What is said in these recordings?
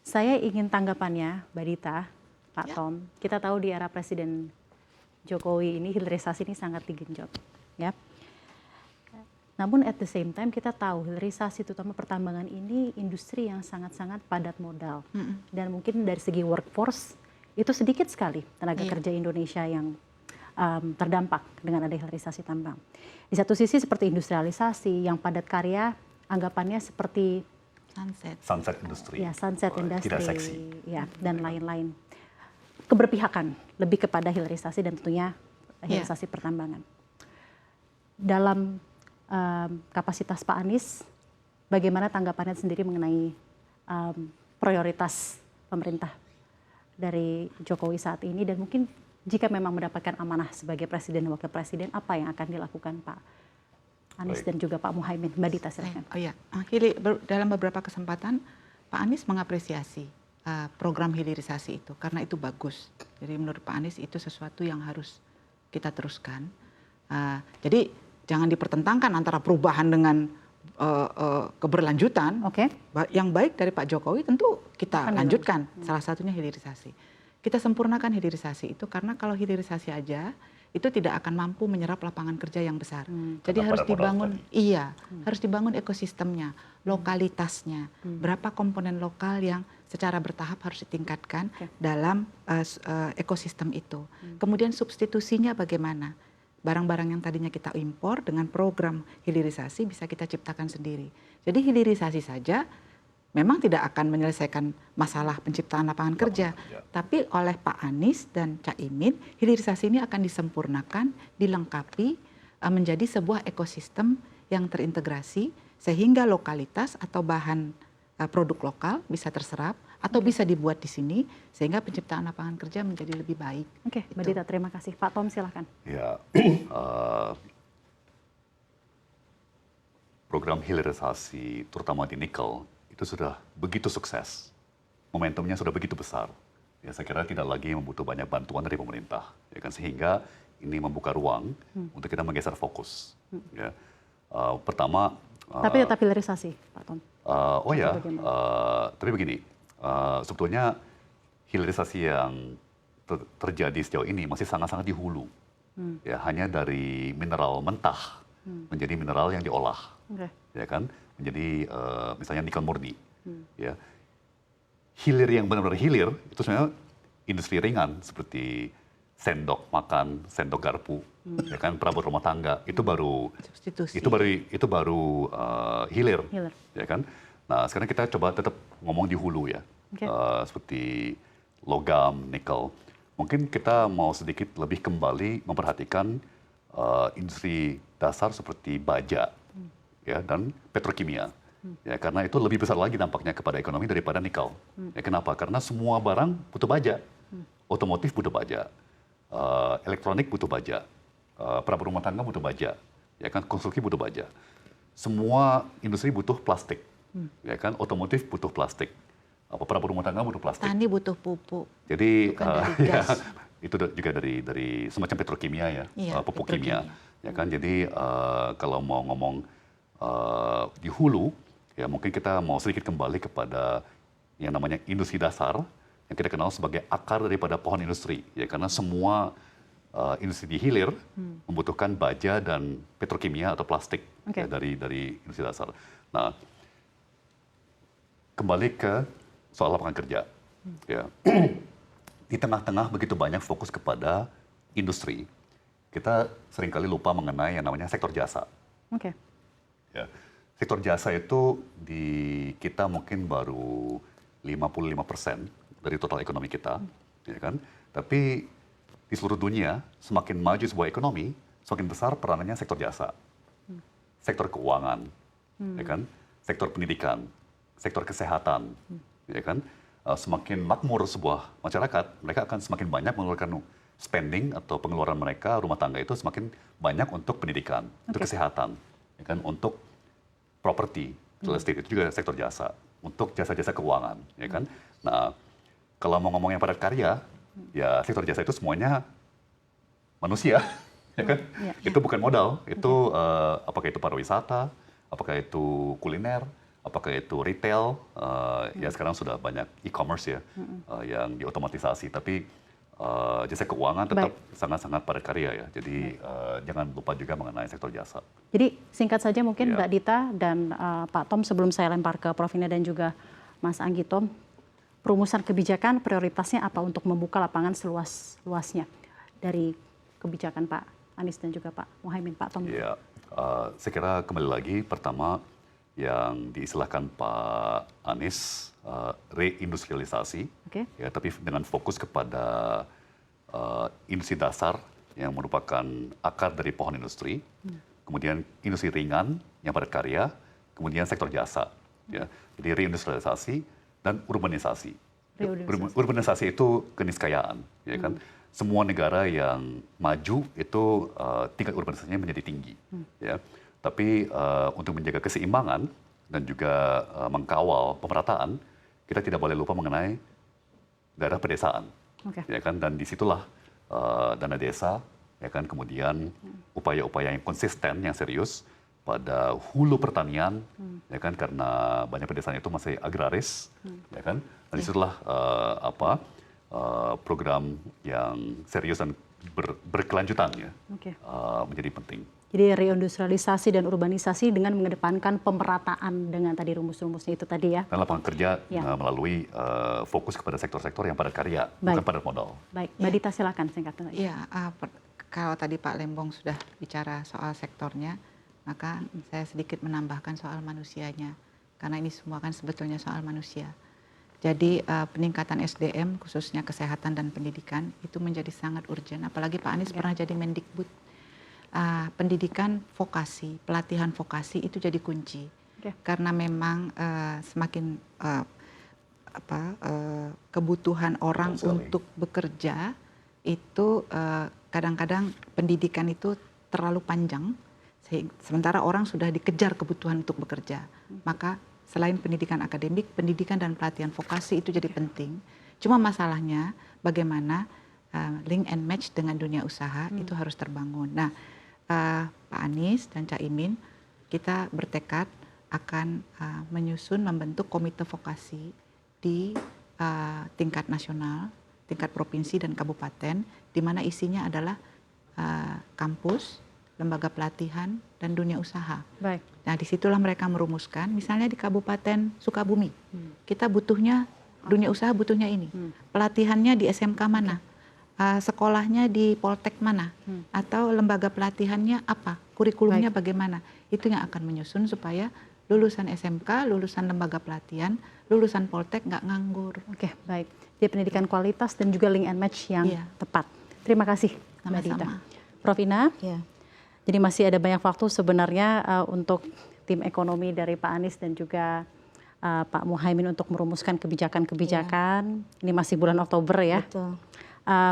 Saya ingin tanggapannya, Mbak Dita, Pak Ya. Tom. Kita tahu di era Presiden Jokowi ini hilirisasi ini sangat digenjot, ya. Namun at the same time kita tahu hilirisasi terutama pertambangan ini industri yang sangat-sangat padat modal. Dan mungkin dari segi workforce itu sedikit sekali tenaga Iya. kerja Indonesia yang terdampak dengan ada hilirisasi tambang. Di satu sisi seperti industrialisasi yang padat karya, anggapannya seperti Sunset Industry. ya sunset industry, Tidak seksi. ya dan lain-lain. Keberpihakan lebih kepada hilirisasi dan tentunya hilirisasi pertambangan. Dalam kapasitas Pak Anies, bagaimana tanggapannya sendiri mengenai prioritas pemerintah dari Jokowi saat ini, dan mungkin jika memang mendapatkan amanah sebagai presiden dan wakil presiden, apa yang akan dilakukan Pak Anies dan juga Pak Muhaimin? Mbak Dita, silakan. Oh ya, dalam beberapa kesempatan Pak Anies mengapresiasi program hilirisasi itu karena itu bagus. Jadi menurut Pak Anies itu sesuatu yang harus kita teruskan. Jadi jangan dipertentangkan antara perubahan dengan keberlanjutan. Oke. Yang baik dari Pak Jokowi tentu kita Akan lanjutkan. Salah satunya hilirisasi. Kita sempurnakan hilirisasi itu karena kalau hilirisasi aja itu tidak akan mampu menyerap lapangan kerja yang besar. Jadi harus dibangun, harus dibangun ekosistemnya, lokalitasnya, berapa komponen lokal yang secara bertahap harus ditingkatkan dalam ekosistem itu. Kemudian substitusinya bagaimana? Barang-barang yang tadinya kita impor dengan program hilirisasi bisa kita ciptakan sendiri. Jadi hilirisasi saja memang tidak akan menyelesaikan masalah penciptaan lapangan kerja. Tapi oleh Pak Anies dan Cak Imin, hilirisasi ini akan disempurnakan, dilengkapi menjadi sebuah ekosistem yang terintegrasi sehingga lokalitas atau bahan produk lokal bisa terserap atau bisa dibuat di sini sehingga penciptaan lapangan kerja menjadi lebih baik. Oke, Mbak Dita, terima kasih. Pak Tom, silahkan. Ya, program hilirisasi terutama di nikel itu sudah begitu sukses, momentumnya sudah begitu besar. Ya, saya kira tidak lagi membutuh banyak bantuan dari pemerintah, ya kan, sehingga ini membuka ruang untuk kita menggeser fokus. Ya, pertama. Tapi tetap hilirisasi, Pak Tom. Tapi begini, sebetulnya hilirisasi yang terjadi sejauh ini masih sangat-sangat di hulu. Ya, hanya dari mineral mentah menjadi mineral yang diolah, ya kan, menjadi misalnya nikel murni. Ya, hilir yang benar-benar hilir itu sebenarnya industri ringan seperti sendok makan, sendok garpu, ya kan, perabot rumah tangga itu baru substitusi. Itu baru hilir, ya kan. Nah, sekarang kita coba tetap ngomong di hulu ya, seperti logam, nikel. Mungkin kita mau sedikit lebih kembali memperhatikan industri dasar seperti baja, ya, dan petrokimia. Ya, karena itu lebih besar lagi dampaknya kepada ekonomi daripada nikel. Ya, kenapa? Karena semua barang butuh baja, otomotif butuh baja, elektronik butuh baja, perabot rumah tangga butuh baja, ya kan, konstruksi butuh baja. Semua industri butuh plastik, ya kan, otomotif butuh plastik, perabot rumah tangga butuh plastik. Tani butuh pupuk. Jadi gas. itu juga dari semacam petrokimia ya, pupuk kimia, ya kan. Jadi kalau mau ngomong di hulu, ya mungkin kita mau sedikit kembali kepada yang namanya industri dasar yang kita kenal sebagai akar daripada pohon industri, ya, karena semua industri di hilir membutuhkan baja dan petrokimia atau plastik, ya, dari industri dasar. Nah, kembali ke soal lapangan kerja, ya. Di tengah-tengah begitu banyak fokus kepada industri, kita seringkali lupa mengenai yang namanya sektor jasa. Ya, sektor jasa itu di kita mungkin baru 55% dari total ekonomi kita, ya kan? Tapi di seluruh dunia semakin maju sebuah ekonomi, semakin besar peranannya sektor jasa, sektor keuangan, ya kan? Sektor pendidikan, sektor kesehatan, ya kan? Semakin makmur sebuah masyarakat, mereka akan semakin banyak mengeluarkan spending atau pengeluaran mereka rumah tangga itu semakin banyak untuk pendidikan, untuk kesehatan, ya kan? Untuk properti, real estate itu juga sektor jasa, untuk jasa-jasa keuangan, ya kan? Nah, kalau mau ngomong yang padat karya, ya sektor jasa itu semuanya manusia, ya kan? Itu bukan modal, itu apakah itu pariwisata, apakah itu kuliner, apakah itu retail, ya sekarang sudah banyak e-commerce ya, yang diotomatisasi, tapi jasa keuangan tetap sangat-sangat padat karya ya. Jadi jangan lupa juga mengenai sektor jasa. Jadi singkat saja mungkin Ya. Mbak Dita dan Pak Tom, sebelum saya lempar ke Prof. Ina dan juga Mas Anggito, perumusan kebijakan prioritasnya apa untuk membuka lapangan seluas-luasnya dari kebijakan Pak Anies dan juga Pak Muhaimin, Pak Tom? Ya, saya kira kembali lagi pertama yang diistilahkan Pak Anies reindustrialisasi, ya, tapi dengan fokus kepada industri dasar yang merupakan akar dari pohon industri, kemudian industri ringan yang padat karya, kemudian sektor jasa, ya. Jadi reindustrialisasi dan urbanisasi. Urbanisasi itu keniscayaan, ya kan? Semua negara yang maju itu tingkat urbanisasinya menjadi tinggi, ya. Tapi untuk menjaga keseimbangan dan juga mengkawal pemerataan, kita tidak boleh lupa mengenai daerah pedesaan, ya kan? Dan disitulah dana desa, ya kan? Kemudian upaya-upaya yang konsisten, yang serius pada hulu pertanian, ya kan? Karena banyak pedesaan itu masih agraris, ya kan? Dan disitulah program yang serius dan berkelanjutan ya, menjadi penting. Jadi reindustrialisasi dan urbanisasi dengan mengedepankan pemerataan dengan tadi rumus-rumusnya itu tadi ya. Dan lapangan kerja melalui fokus kepada sektor-sektor yang padat karya, bukan padat modal. Baik, Mbak Dita silakan singkatnya. Iya, kalau tadi Pak Lembong sudah bicara soal sektornya, maka saya sedikit menambahkan soal manusianya. Karena ini semua kan sebetulnya soal manusia. Jadi peningkatan SDM khususnya kesehatan dan pendidikan itu menjadi sangat urgent. Apalagi Pak Anies pernah jadi Mendikbud. Pendidikan vokasi, pelatihan vokasi itu jadi kunci. Karena memang semakin kebutuhan orang untuk bekerja itu kadang-kadang pendidikan itu terlalu panjang, sementara orang sudah dikejar kebutuhan untuk bekerja. Maka selain pendidikan akademik, pendidikan dan pelatihan vokasi itu jadi penting. Cuma masalahnya bagaimana link and match dengan dunia usaha itu harus terbangun. Nah, Pak Anies dan Cak Imin, kita bertekad akan menyusun, membentuk komite vokasi di tingkat nasional, tingkat provinsi dan kabupaten, di mana isinya adalah kampus, lembaga pelatihan, dan dunia usaha. Baik. Nah, disitulah mereka merumuskan, misalnya di Kabupaten Sukabumi, kita butuhnya, dunia usaha butuhnya ini, pelatihannya di SMK mana, sekolahnya di Poltek mana, atau lembaga pelatihannya apa, kurikulumnya bagaimana, itu yang akan menyusun supaya lulusan SMK, lulusan lembaga pelatihan, lulusan Poltek nggak nganggur. Oke, baik. Jadi pendidikan kualitas dan juga link and match yang tepat. Terima kasih, Mbak Dita. Prof. Ina, jadi masih ada banyak waktu sebenarnya untuk tim ekonomi dari Pak Anies dan juga Pak Muhaimin untuk merumuskan kebijakan-kebijakan. Ini masih bulan Oktober ya. Betul.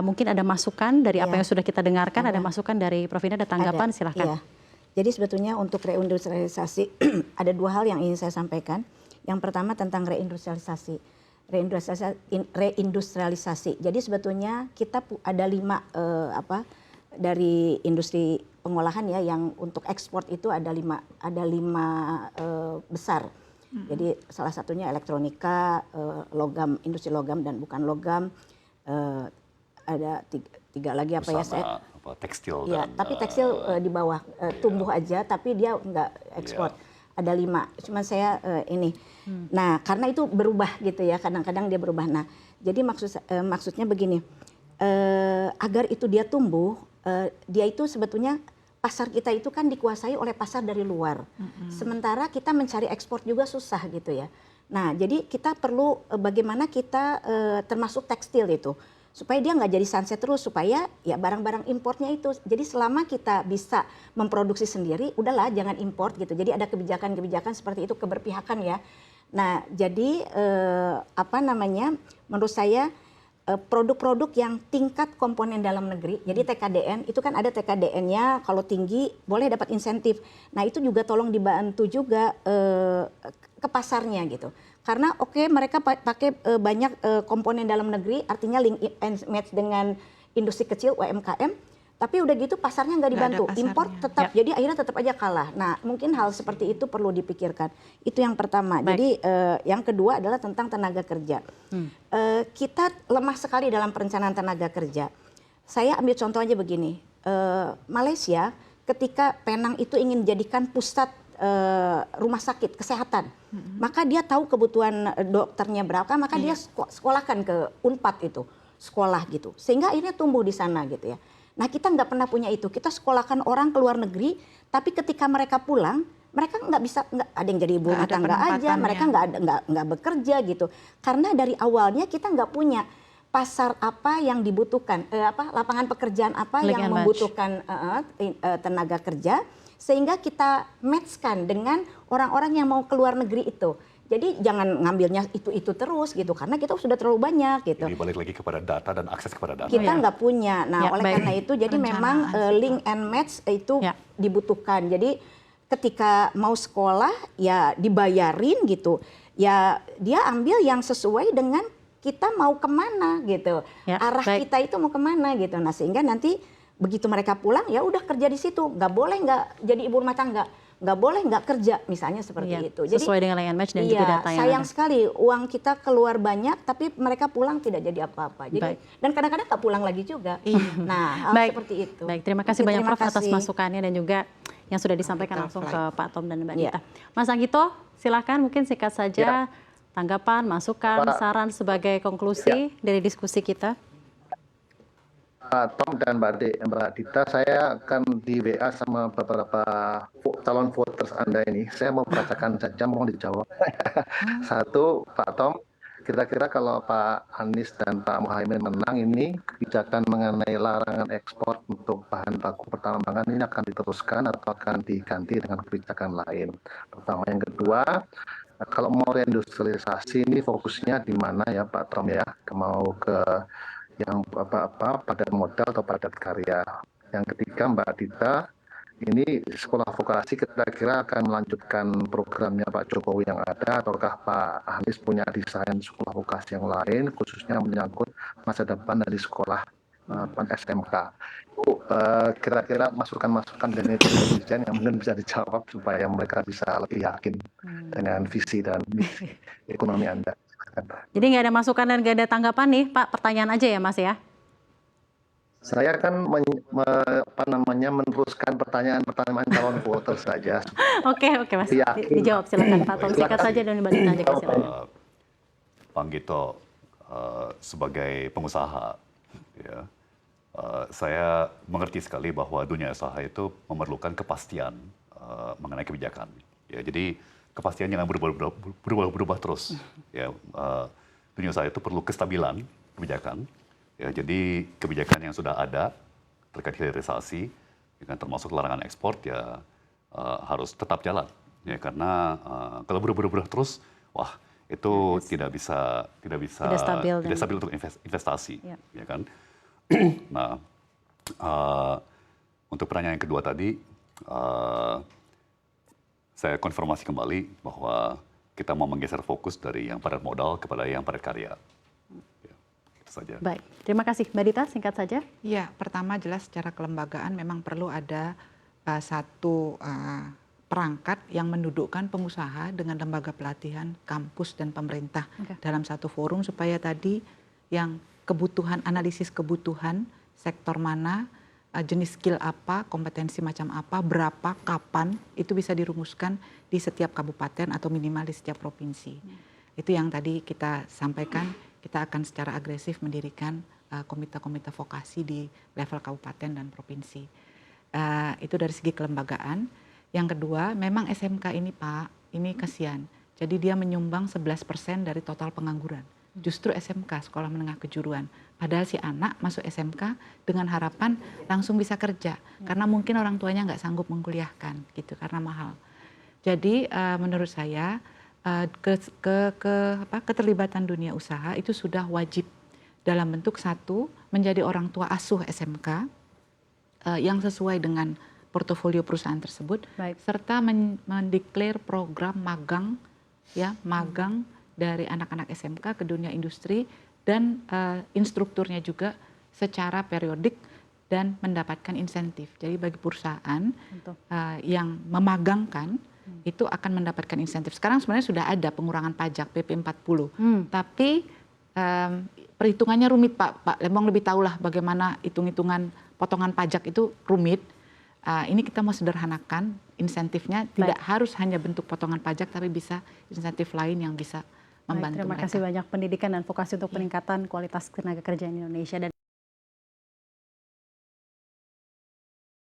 Mungkin ada masukan dari apa yang sudah kita dengarkan, ada masukan dari Prof. Ina, ada tanggapan, silahkan. Iya. Jadi sebetulnya untuk reindustrialisasi ada dua hal yang ingin saya sampaikan. Yang pertama tentang reindustrialisasi. Reindustrialisasi. Jadi sebetulnya kita ada 5 dari industri pengolahan ya, yang untuk ekspor itu ada 5 besar. Jadi salah satunya elektronika, logam, industri logam dan bukan logam. Ada tiga lagi apa ya saya? Tekstil. Ya, tapi tekstil di bawah tumbuh aja, tapi dia nggak ekspor. Ada 5. Cuman saya ini. Nah, karena itu berubah gitu ya. Kadang-kadang dia berubah. Nah, jadi maksudnya begini. Agar itu dia tumbuh, dia itu sebetulnya pasar kita itu kan dikuasai oleh pasar dari luar. Sementara kita mencari ekspor juga susah gitu ya. Nah, jadi kita perlu bagaimana kita termasuk tekstil itu. Supaya dia nggak jadi sunset terus, supaya ya barang-barang importnya itu. Jadi selama kita bisa memproduksi sendiri, udahlah jangan import gitu. Jadi ada kebijakan-kebijakan seperti itu, keberpihakan ya. Nah, jadi menurut saya produk-produk yang tingkat komponen dalam negeri, jadi TKDN, itu kan ada TKDN-nya kalau tinggi boleh dapat insentif. Nah, itu juga tolong dibantu juga ke pasarnya gitu. Karena mereka pakai banyak komponen dalam negeri, artinya link and match dengan industri kecil UMKM, Tapi udah gitu pasarnya nggak Nggak ada dibantu, pasarnya. impor tetap, Ya. jadi akhirnya tetap aja kalah. Nah mungkin hal seperti itu perlu dipikirkan. Itu yang pertama. Baik. Jadi yang kedua adalah tentang tenaga kerja. Kita lemah sekali dalam perencanaan tenaga kerja. Saya ambil contoh aja begini, Malaysia ketika Penang itu ingin jadikan pusat rumah sakit kesehatan, maka dia tahu kebutuhan dokternya berapa, maka dia sekolahkan ke Unpad itu, sekolah gitu, sehingga akhirnya tumbuh di sana gitu ya. Nah kita nggak pernah punya itu, kita sekolahkan orang ke luar negeri, tapi ketika mereka pulang, mereka nggak bisa, ada yang jadi ibu rumah Nggak ada tangga aja, penempatannya. mereka nggak bekerja gitu, karena dari awalnya kita nggak punya pasar apa yang dibutuhkan, lapangan pekerjaan apa Link yang and match. membutuhkan tenaga kerja, sehingga kita matchkan dengan orang-orang yang mau keluar negeri itu. Jadi jangan ngambilnya itu terus gitu, karena kita sudah terlalu banyak gitu. Jadi balik lagi kepada data dan akses kepada data. Kita nggak punya. Nah, Ya, oleh baik. karena itu, jadi memang Perencanaan link and match itu Ya. dibutuhkan. Jadi ketika mau sekolah ya dibayarin gitu, ya dia ambil yang sesuai dengan kita mau kemana gitu, Ya, arah baik. kita itu mau kemana gitu. Nah sehingga nanti begitu mereka pulang ya udah kerja di situ, nggak boleh nggak jadi ibu rumah tangga, nggak boleh nggak kerja misalnya seperti Iya, itu. Jadi sesuai dengan link and match dan juga iya, data yang sayang ada. sekali uang kita keluar banyak tapi mereka pulang tidak jadi apa-apa. Jadi Baik. dan kadang-kadang nggak pulang lagi juga. Nah, hal Baik. seperti itu. Baik, terima kasih Oke, banyak terima Prof atas kasih. masukannya dan juga yang sudah disampaikan Capital langsung Flight. ke Pak Tom dan Mbak Iya. Dita. Mas Anggito, silakan mungkin singkat saja tanggapan, masukan, Pak. saran sebagai konklusi dari diskusi kita. Pak Tom dan Mbak Dita, saya akan di WA sama beberapa calon voters Anda ini. Saya mau bacakan saja, mohon dijawab. Satu, Pak Tom, kira-kira kalau Pak Anies dan Pak Muhaimin menang ini, kebijakan mengenai larangan ekspor untuk bahan baku pertambangan ini akan diteruskan atau akan diganti dengan kebijakan lain. Pertama, yang kedua, kalau mau reindustrialisasi ini fokusnya di mana ya Pak Tom ya? Mau ke yang padat modal atau padat karya. Yang ketiga Mbak Dita, ini sekolah vokasi kira-kira akan melanjutkan programnya Pak Jokowi yang ada ataukah Pak Anies punya desain sekolah vokasi yang lain khususnya menyangkut masa depan dari sekolah SMK. Kira-kira masukan-masukan dari netizen yang mungkin bisa dijawab supaya mereka bisa lebih yakin dengan visi dan misi ekonomi Anda. Jadi nggak ada masukan dan nggak ada tanggapan nih, Pak. Pertanyaan aja ya, Mas ya. Saya kan meneruskan pertanyaan calon voter saja. Oke, Mas. Yakin. Dijawab silakan Pak Tom. Singkat saja dan Mbak Dita aja silakan. Pak Anggito, sebagai pengusaha, ya, saya mengerti sekali bahwa dunia usaha itu memerlukan kepastian mengenai kebijakan. Ya, jadi kepastian jangan berubah terus. Ya, dunia usaha itu perlu kestabilan kebijakan. Ya, jadi kebijakan yang sudah ada terkait hilirisasi, ya, termasuk larangan ekspor, ya harus tetap jalan. Ya, karena kalau berubah terus, wah itu tidak stabil untuk investasi, ya kan? Nah, untuk pertanyaan yang kedua tadi, saya konfirmasi kembali bahwa kita mau menggeser fokus dari yang padat modal kepada yang padat karya. Ya, itu saja. Baik, terima kasih Mbak Dita. Singkat saja. Ya, pertama jelas secara kelembagaan memang perlu ada satu perangkat yang mendudukkan pengusaha dengan lembaga pelatihan, kampus dan pemerintah dalam satu forum supaya tadi yang kebutuhan, analisis kebutuhan sektor mana, jenis skill apa, kompetensi macam apa, berapa, kapan, itu bisa dirumuskan di setiap kabupaten atau minimal di setiap provinsi. Itu yang tadi kita sampaikan, kita akan secara agresif mendirikan komite-komite vokasi di level kabupaten dan provinsi. Itu dari segi kelembagaan. Yang kedua, memang SMK ini Pak, ini kasihan. Jadi dia menyumbang 11% dari total pengangguran. Justru SMK, sekolah menengah kejuruan. Padahal si anak masuk SMK dengan harapan langsung bisa kerja. Karena mungkin orang tuanya nggak sanggup mengkuliahkan gitu, karena mahal. Jadi menurut saya keterlibatan dunia usaha itu sudah wajib dalam bentuk satu, menjadi orang tua asuh SMK yang sesuai dengan portofolio perusahaan tersebut. Baik. Serta mendeklar program magang, ya magang dari anak-anak SMK ke dunia industri dan instrukturnya juga secara periodik dan mendapatkan insentif. Jadi bagi perusahaan Betul. yang memagangkan itu akan mendapatkan insentif. Sekarang sebenarnya sudah ada pengurangan pajak PP 40, tapi perhitungannya rumit Pak Lembong lebih tahulah bagaimana hitung-hitungan potongan pajak itu rumit. Ini kita mau sederhanakan insentifnya, tidak harus hanya bentuk potongan pajak, tapi bisa insentif lain yang bisa membantu Terima mereka. kasih banyak, pendidikan dan vokasi untuk peningkatan kualitas tenaga kerja di Indonesia. Dan